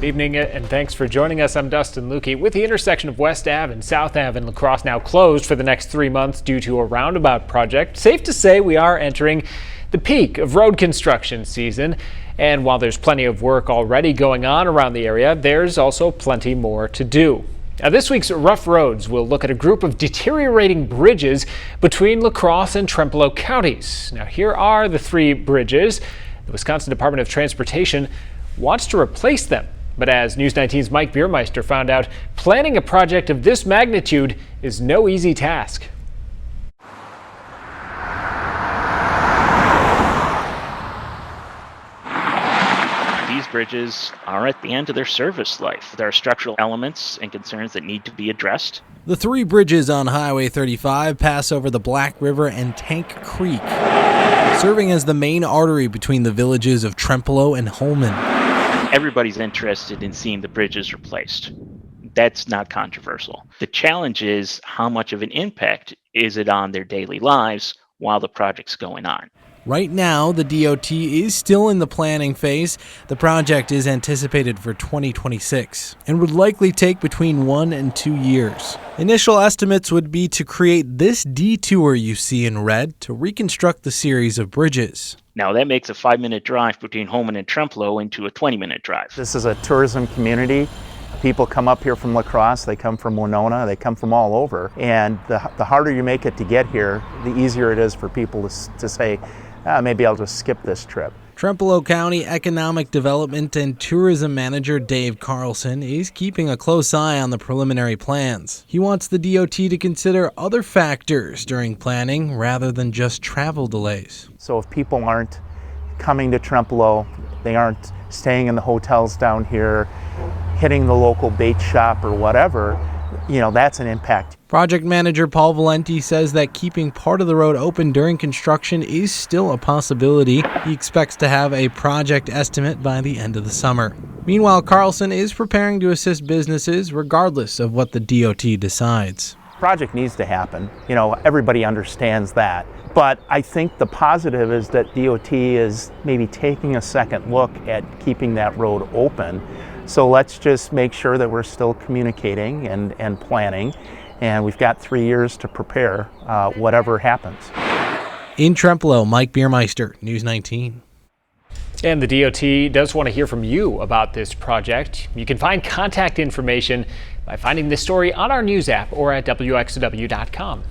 Good evening and thanks for joining us. I'm Dustin Lukey. With the intersection of West Ave and South Ave in La Crosse now closed for the next 3 months due to a roundabout project, safe to say we are entering the peak of road construction season. And while there's plenty of work already going on around the area, there's also plenty more to do. Now, this week's Rough Roads will look at a group of deteriorating bridges between La Crosse and Trempealeau counties. Now, here are the 3 bridges. The Wisconsin Department of Transportation wants to replace them. But as News 19's Mike Biermeister found out, planning a project of this magnitude is no easy task. These bridges are at the end of their service life. There are structural elements and concerns that need to be addressed. The 3 bridges on Highway 35 pass over the Black River and Tank Creek, serving as the main artery between the villages of Trempealeau and Holman. Everybody's interested in seeing the bridges replaced. That's not controversial. The challenge is how much of an impact is it on their daily lives while the project's going on. Right now, the DOT is still in the planning phase. The project is anticipated for 2026 and would likely take between 1 and 2 years. Initial estimates would be to create this detour you see in red to reconstruct the series of bridges. Now, that makes a 5-minute drive between Holman and Trempealeau into a 20-minute drive. This is a tourism community. People come up here from La Crosse, they come from Winona, they come from all over. And the harder you make it to get here, the easier it is for people to say, maybe I'll just skip this trip. Trempealeau County Economic Development and Tourism Manager Dave Carlson is keeping a close eye on the preliminary plans. He wants the DOT to consider other factors during planning rather than just travel delays. So if people aren't coming to Trempealeau, they aren't staying in the hotels down here, hitting the local bait shop or whatever, that's an impact. Project manager Paul Valenti says that keeping part of the road open during construction is still a possibility. He expects to have a project estimate by the end of the summer. Meanwhile, Carlson is preparing to assist businesses regardless of what the DOT decides. Project needs to happen. Everybody understands that. But I think the positive is that DOT is maybe taking a second look at keeping that road open. So let's just make sure that we're still communicating and planning. And we've got 3 years to prepare whatever happens. In Trempealeau, Mike Biermeister, News 19. And the DOT does want to hear from you about this project. You can find contact information by finding this story on our news app or at WXW.com.